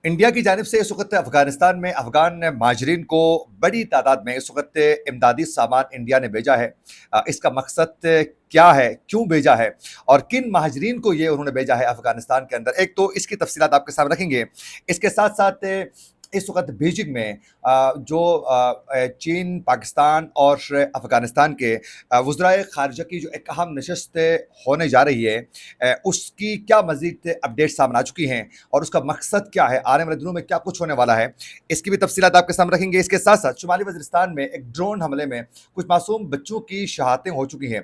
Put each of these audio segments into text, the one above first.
India की जानिब से इस वक्त अफगानिस्तान में अफगान महाजरीन को बड़ी तादाद में इस वक्त इमदादी सामान इंडिया ने भेजा है। इसका मकसद क्या है, क्यों भेजा है और किन महाजरीन को ये उन्होंने भेजा है अफगानिस्तान के अंदर, एक तो इसकी तफसीलात आपके सामने रखेंगे। इसके साथ साथ इस वक्त बीजिंग में जो चीन, पाकिस्तान और अफगानिस्तान के वज़राए ख़ारिजा की जो एक अहम नशस्त होने जा रही है, उसकी क्या मज़ीद अपडेट सामने आ चुकी हैं और उसका मकसद क्या है, आने वाले दिनों में क्या कुछ होने वाला है, इसकी भी तफसीलात आपके सामने रखेंगे। इसके साथ साथ शुमाली वज़ीरिस्तान में एक ड्रोन हमले में कुछ मासूम बच्चों की शहादतें हो चुकी हैं।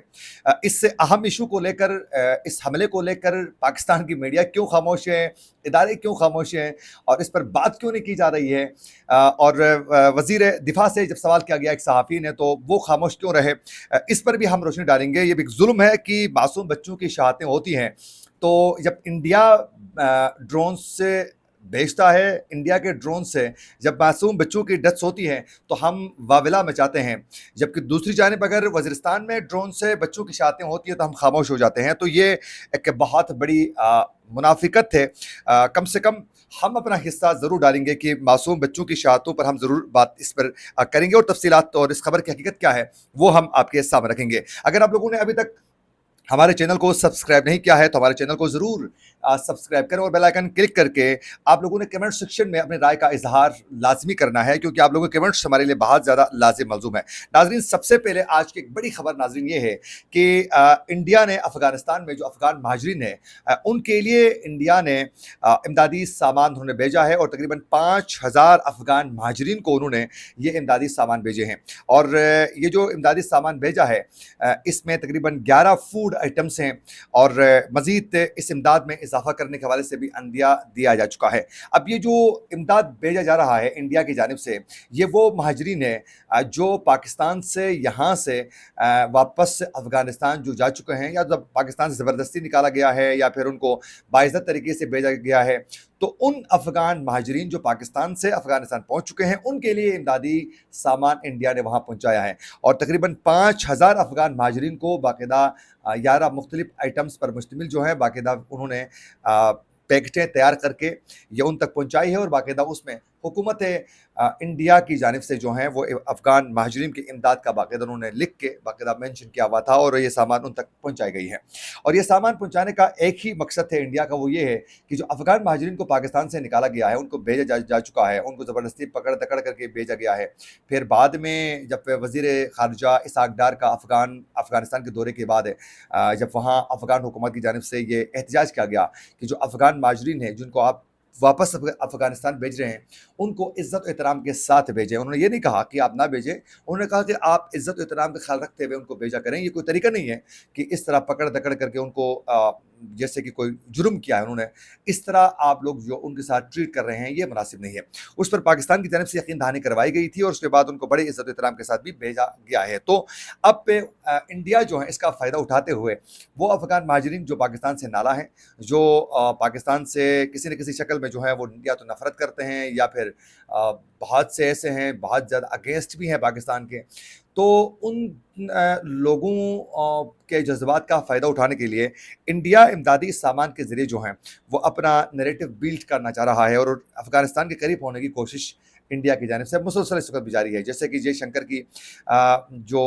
इस अहम इशू को लेकर, इस हमले को लेकर पाकिस्तान की मीडिया क्यों खामोश है, इदारे क्यों खामोश हैं और इस पर बात क्यों नहीं की जा रही है, और वज़ीर दिफा से जब सवाल किया गया एक सहाफ़ी ने तो वो खामोश क्यों रहे, इस पर भी हम रोशनी डालेंगे। ये भी एक जुल्म है कि मासूम बच्चों की शहादतें होती हैं, तो जब इंडिया ड्रोन से भेजता है, इंडिया के ड्रोन से जब मासूम बच्चों की डेथ्स होती हैं तो हम वाविला मचाते हैं, जबकि दूसरी जानिब अगर वज़ीरिस्तान में ड्रोन से बच्चों की शहादतें होती हैं तो हम खामोश हो जाते हैं। तो ये एक बहुत बड़ी मुनाफिकत है। कम से कम हम अपना हिस्सा ज़रूर डालेंगे कि मासूम बच्चों की शहादतों पर हम ज़रूर बात इस पर करेंगे और तफसीलात और इस खबर की हकीकत क्या है वो हम आपके सामने रखेंगे। अगर आप लोगों ने अभी तक हमारे चैनल को सब्सक्राइब नहीं किया है तो हमारे चैनल को ज़रूर सब्सक्राइब करें और बेल आइकन क्लिक करके आप लोगों ने कमेंट सेक्शन में अपनी राय का इजहार लाजमी करना है, क्योंकि आप लोगों के कमेंट्स हमारे लिए बहुत ज़्यादा लाजिम मलजूम है। नाजरीन, सबसे पहले आज की एक बड़ी खबर नाजरीन ये है कि इंडिया ने अफगानिस्तान में जो अफगान महाजरीन है उनके लिए इंडिया ने इमदादी सामान उन्होंने भेजा है और तकरीबन 5,000 अफगान महाजरीन को उन्होंने ये इमदादी सामान भेजे हैं। और ये जो इमदादी सामान भेजा है इसमें तकरीबन 11 फूड आइटम्स हैं और मज़ीद इस इमदाद में इजाफा करने के हवाले से भी अंदिया दिया जा चुका है। अब ये जो इमदाद भेजा जा रहा है इंडिया की जानिब से, ये वो महाजरीन है जो पाकिस्तान से यहाँ से वापस अफगानिस्तान जो जा चुके हैं, या जब पाकिस्तान से ज़बरदस्ती निकाला गया है या फिर उनको बाइज़्ज़त तरीके से भेजा गया है, तो उन अफगान महाजरीन जो पाकिस्तान से अफगानिस्तान पहुँच चुके हैं उनके लिए इमदादी सामान इंडिया ने वहाँ पहुँचाया है। और तकरीबन 5,000 अफगान महाजरीन को बाकायदा 11 मुख्तलिफ आइटम्स पर मुश्तमिल जो है बाकायदा उन्होंने पैकेटें तैयार करके ये उन तक पहुँचाई है और बाकायदा उसमें हुकूमत इंडिया की जानिब से जो है वो अफगान महाजरीन की इमदाद का बाकायदा उन्होंने लिख के बाकायदा मेंशन किया हुआ था और ये सामान उन तक पहुँचाई गई है। और ये सामान पहुँचाने का एक ही मकसद है इंडिया का, वो ये है कि जो अफगान महाजरीन को पाकिस्तान से निकाला गया है, उनको भेजा जा चुका है, उनको ज़बरदस्ती पकड़ दकड़ करके भेजा गया है। फिर बाद में जब वज़ीर ख़ारिजा इसहाक़ डार का अफ़गानिस्तान के दौरे के बाद जब वहाँ अफ़गान हुकूमत की जानिब से ये एहतजाज किया गया कि जो अफ़गान महाजरीन हैं जिनको आप वापस अफ़गानिस्तान भेज रहे हैं उनको इज़्ज़त और एहतराम के साथ भेजें। उन्होंने ये नहीं कहा कि आप ना भेजें, उन्होंने कहा कि आप इज़्ज़त और एहतराम का ख्याल रखते हुए उनको भेजा करें। ये कोई तरीका नहीं है कि इस तरह पकड़ दकड़ करके उनको जैसे कि कोई जुर्म किया है उन्होंने, इस तरह आप लोग जो उनके साथ ट्रीट कर रहे हैं ये मुनासिब नहीं है। उस पर पाकिस्तान की जानिब से यकीन दहानी करवाई गई थी और उसके बाद उनको बड़े इज़्ज़त एहतराम के साथ भी भेजा गया है। तो अब इंडिया जो है इसका फ़ायदा उठाते हुए वो अफ़गान महाजरीन जो पाकिस्तान से नाला हैं, जो पाकिस्तान से किसी न किसी शक्ल में जो है वो या तो नफ़रत करते हैं या फिर बहुत से ऐसे हैं बहुत ज़्यादा अगेंस्ट भी हैं पाकिस्तान के, तो उन लोगों के जज्बात का फ़ायदा उठाने के लिए इंडिया इमदादी सामान के ज़रिए जो हैं वो अपना नैरेटिव बिल्ड करना चाह रहा है और अफ़गानिस्तान के करीब होने की कोशिश इंडिया की जानिब से मुसलसल इस वक्त भी जारी है। जैसे कि जयशंकर की जो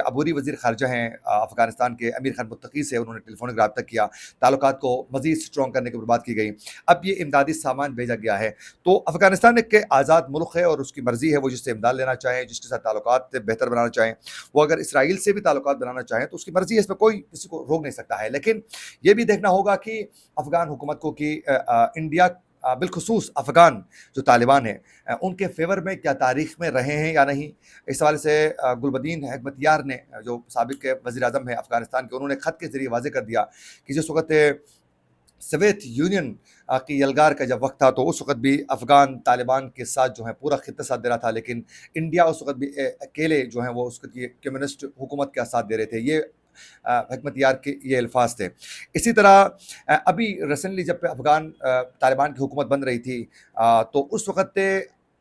अबूरी वज़ीर ख़ारिजा हैं अफ़गानिस्तान के, अमीर खान मुत्तकी से उन्होंने टेलीफोनिक रब्ता किया, ताल्लुकात को मज़ीद स्ट्रॉन्ग करने की बात की गई। अब ये इमदादी सामान भेजा गया है, तो अफ़गानिस्तान एक आज़ाद मुल्क है और उसकी मर्ज़ी है वो जिससे इमदाद लेना चाहें, जिसके साथ ताल्लुकात बेहतर बनाना चाहें। वो अगर इसराइल से भी ताल्लुकात बनाना चाहें तो उसकी मर्ज़ी है, इसमें कोई किसी को रोक नहीं सकता है। लेकिन ये भी देखना होगा कि अफ़गान हुकूमत को कि इंडिया बिलखुसूस अफ़गान जो तालिबान हैं उनके फ़ेवर में क्या तारीख़ में रहे हैं या नहीं। इस हवाले से गुलबदीन हिकमतयार ने जो साबिक़ वज़ीर-ए-आज़म हैं अफ़गानिस्तान के, उन्होंने ख़त के ज़रिए वाज़ेह कर दिया कि जिस वक़्त सोवियत यूनियन की यलगार का जब वक्त था तो उस वक़्त भी अफ़गान तालिबान के साथ जो है पूरा ख़ित्ता साथ दे रहा था, लेकिन इंडिया उस वक़्त भी अकेले जो है वो उस वक़्त ये कम्युनिस्ट हुकूमत का साथ दे रहे थे। ये हिकमतयार के ये अल्फाज थे। इसी तरह अभी रिसेंटली जब अफ़गान तालिबान की हुकूमत बन रही थी तो उस वक़्त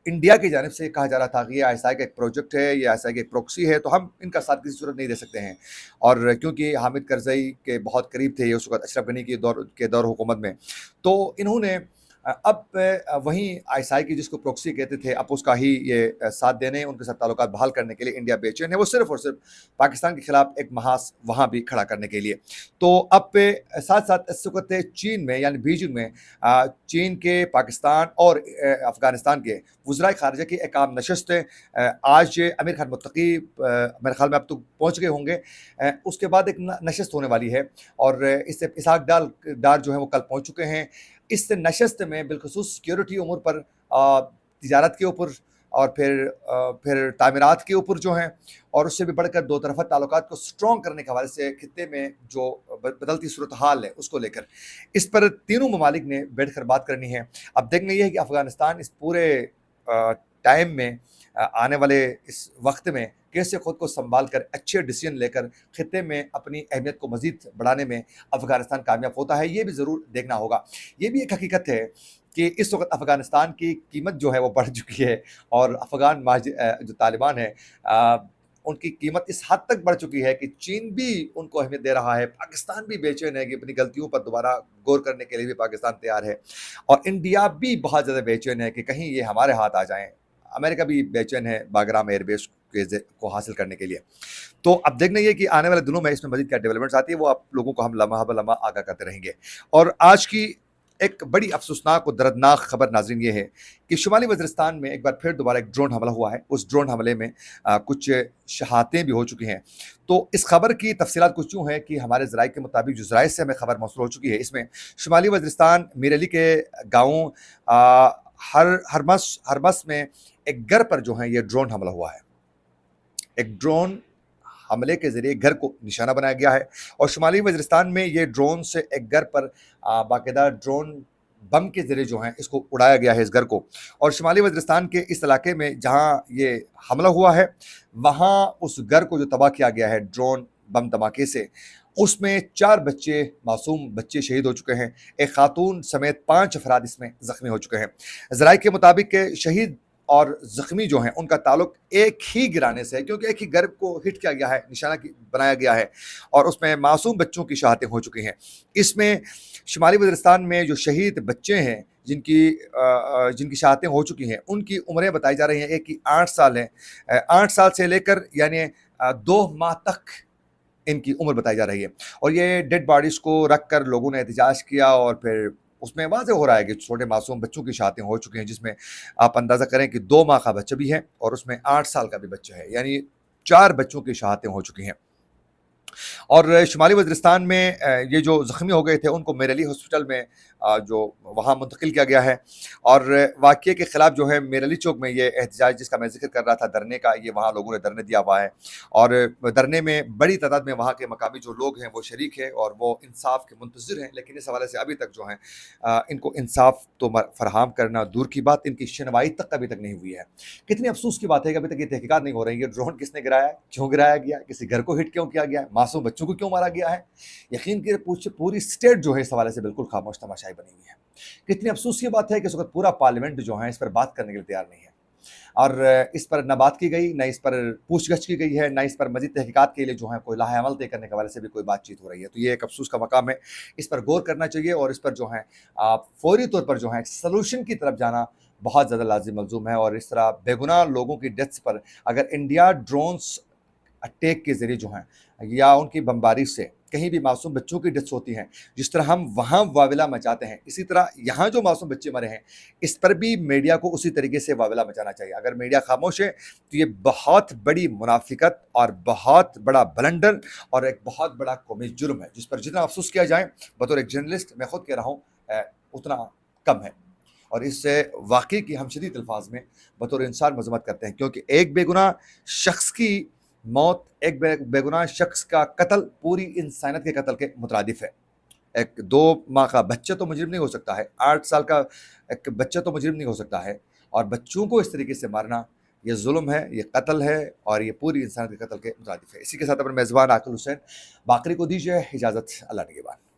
इंडिया की जानिब से कहा जा रहा था कि ये आईएसआई का एक प्रोजेक्ट है, ये आईएसआई का एक प्रॉक्सी है, तो हम इनका साथ किसी सूरत नहीं दे सकते हैं। और क्योंकि हामिद करज़ई के बहुत करीब थे ये उस वक़्त अशरफ गनी के दौर हुकूमत में, तो इन्होंने اب وہیں ISI کی جس کو پروکسی کہتے تھے، اب اس کا ہی یہ ساتھ دینے، ان کے ساتھ تعلقات بحال کرنے کے لیے انڈیا بے چین ہے، وہ صرف اور صرف پاکستان کے خلاف ایک محاذ وہاں بھی کھڑا کرنے کے لیے۔ تو اب ساتھ ساتھ اس وقت چین میں یعنی بیجنگ میں چین کے، پاکستان اور افغانستان کے وزرائے خارجہ کی ایک عام نشست ہے۔ آج امیر خان متقی میرے خیال میں اب تو پہنچ گئے ہوں گے، اس کے بعد ایک نشست ہونے والی ہے، اور اس سے اسحاق ڈار جو ہیں وہ کل پہنچ چکے ہیں۔ اس نشست میں بالخصوص سیکیورٹی امور پر، تجارت کے اوپر، اور پھر تعمیرات کے اوپر جو ہیں، اور اس سے بھی بڑھ کر دو طرفہ تعلقات کو سٹرونگ کرنے کے حوالے سے خطے میں جو بدلتی صورتحال ہے اس کو لے کر اس پر تینوں ممالک نے بیٹھ کر بات کرنی ہے۔ اب دیکھنا یہ ہے کہ افغانستان اس پورے ٹائم میں، آنے والے اس وقت میں کیسے خود کو سنبھال کر اچھے ڈیسیژن لے کر خطے میں اپنی اہمیت کو مزید بڑھانے میں افغانستان کامیاب ہوتا ہے، یہ بھی ضرور دیکھنا ہوگا۔ یہ بھی ایک حقیقت ہے کہ اس وقت افغانستان کی قیمت جو ہے وہ بڑھ چکی ہے، اور افغان جو طالبان ہیں ان کی قیمت اس حد تک بڑھ چکی ہے کہ چین بھی ان کو اہمیت دے رہا ہے، پاکستان بھی بے چین ہے کہ اپنی غلطیوں پر دوبارہ غور کرنے کے لیے بھی پاکستان تیار ہے، اور انڈیا بھی بہت زیادہ بے چین ہے کہ کہیں یہ ہمارے ہاتھ آ جائیں۔ امریکہ بھی بے چین ہے باگرام ایئر بیس کو حاصل کرنے کے لیے۔ تو اب دیکھنا یہ کہ آنے والے دنوں میں اس میں مزید کیا ڈیولپمنٹس آتی ہے، وہ آپ لوگوں کو ہم لمحہ بہ لمحہ آگاہ کرتے رہیں گے۔ اور آج کی ایک بڑی افسوسناک اور دردناک خبر ناظرین یہ ہے کہ شمالی وزیرستان میں ایک بار پھر دوبارہ ایک ڈرون حملہ ہوا ہے۔ اس ڈرون حملے میں کچھ شہادتیں بھی ہو چکی ہیں۔ تو اس خبر کی تفصیلات کچھ یوں ہیں کہ ہمارے ذرائع کے مطابق، جو ذرائع سے ہمیں خبر موصول ہو چکی ہے، اس میں شمالی وزیرستان میرلی کے گاؤں ہرمس میں ایک گھر پر جو ہے یہ ڈرون حملہ ہوا ہے۔ ایک ڈرون حملے کے ذریعے گھر کو نشانہ بنایا گیا ہے، اور شمالی وزیرستان میں یہ ڈرون سے ایک گھر پر باقاعدہ ڈرون بم کے ذریعے جو ہیں اس کو اڑایا گیا ہے، اس گھر کو۔ اور شمالی وزیرستان کے اس علاقے میں جہاں یہ حملہ ہوا ہے، وہاں اس گھر کو جو تباہ کیا گیا ہے ڈرون بم دھماکے سے، اس میں 4 بچے، معصوم بچے شہید ہو چکے ہیں، ایک خاتون سمیت 5 افراد اس میں زخمی ہو چکے ہیں۔ ذرائع کے مطابق شہید اور زخمی جو ہیں ان کا تعلق ایک ہی گرانے سے ہے، کیونکہ ایک ہی گھر کو ہٹ کیا گیا ہے، نشانہ بنایا گیا ہے، اور اس میں معصوم بچوں کی شہادتیں ہو چکی ہیں۔ اس میں شمالی وزیرستان میں جو شہید بچے ہیں، جن کی شہادتیں ہو چکی ہیں، ان کی عمریں بتائی جا رہی ہیں، ایک کی 8 سال ہیں، 8 سال سے لے کر یعنی 2 ماہ تک ان کی عمر بتائی جا رہی ہے۔ اور یہ ڈیڈ باڈیز کو رکھ کر لوگوں نے احتجاج کیا، اور پھر اس میں واضح ہو رہا ہے کہ چھوٹے معصوم بچوں کی شہادتیں ہو چکی ہیں، جس میں آپ اندازہ کریں کہ 2 ماہ کا بچہ بھی ہے، اور اس میں 8 سال کا بھی بچہ ہے، یعنی 4 بچوں کی شہادتیں ہو چکی ہیں۔ اور شمالی وزیرستان میں یہ جو زخمی ہو گئے تھے ان کو میرلی ہاسپٹل میں جو وہاں منتقل کیا گیا ہے، اور واقعے کے خلاف جو ہے میرلی چوک میں یہ احتجاج جس کا میں ذکر کر رہا تھا دھرنے کا، یہ وہاں لوگوں نے دھرنے دیا ہوا ہے، اور دھرنے میں بڑی تعداد میں وہاں کے مقامی جو لوگ ہیں وہ شریک ہیں، اور وہ انصاف کے منتظر ہیں، لیکن اس حوالے سے ابھی تک جو ہیں ان کو انصاف تو فراہم کرنا دور کی بات، ان کی شنوائی تک ابھی تک نہیں ہوئی ہے۔ کتنی افسوس کی بات ہے کہ ابھی تک یہ تحقیقات نہیں ہو رہی ہے، ڈرون کس نے گرایا، کیوں گرایا گیا، کسی گھر کو ہٹ کیوں کیا گیا، معصوم بچوں کو کیوں مارا گیا ہے۔ یقین کہ پوری اسٹیٹ جو ہے اس حوالے سے بالکل خاموش تماشائی بنی ہوئی ہے۔ کتنی افسوس کی بات ہے کہ اس وقت پورا پارلیمنٹ جو ہے اس پر بات کرنے کے لیے تیار نہیں ہے، اور اس پر نہ بات کی گئی، نہ اس پر پوچھ گچھ کی گئی ہے، نہ اس پر مزید تحقیقات کے لیے جو ہے کوئی لاہ عمل طے کرنے کے حوالے سے بھی کوئی بات چیت ہو رہی ہے۔ تو یہ ایک افسوس کا مقام ہے، اس پر غور کرنا چاہیے، اور اس پر جو ہے فوری طور پر جو ہے سلوشن کی طرف جانا بہت زیادہ لازم ملزوم ہے۔ اور اس طرح بے گناہ لوگوں کی ڈیتھس پر اگر انڈیا ڈرونز اٹیک کے ذریعے جو ہیں یا ان کی بمباری سے کہیں بھی معصوم بچوں کی ڈیتھس ہوتی ہیں، جس طرح ہم وہاں واویلا مچاتے ہیں، اسی طرح یہاں جو معصوم بچے مرے ہیں اس پر بھی میڈیا کو اسی طریقے سے واویلا مچانا چاہیے۔ اگر میڈیا خاموش ہے تو یہ بہت بڑی منافقت اور بہت بڑا بلنڈر اور ایک بہت بڑا قومی جرم ہے، جس پر جتنا افسوس کیا جائے بطور ایک جرنلسٹ میں خود کہہ رہا ہوں اتنا کم ہے، اور اس سے واقعی کی ہم شدید الفاظ میں بطور انسان مذمت کرتے ہیں، کیونکہ ایک بے گناہ شخص کی موت، ایک بے گناہ شخص کا قتل پوری انسانیت کے قتل کے مترادف ہے۔ ایک 2 ماہ کا بچہ تو مجرم نہیں ہو سکتا ہے، 8 سال کا ایک بچہ تو مجرم نہیں ہو سکتا ہے، اور بچوں کو اس طریقے سے مارنا یہ ظلم ہے، یہ قتل ہے، اور یہ پوری انسانیت کے قتل کے مترادف ہے۔ اسی کے ساتھ اپنے میزبان عاقل حسین باقری کو دیجیے اجازت، اللہ نگہبان۔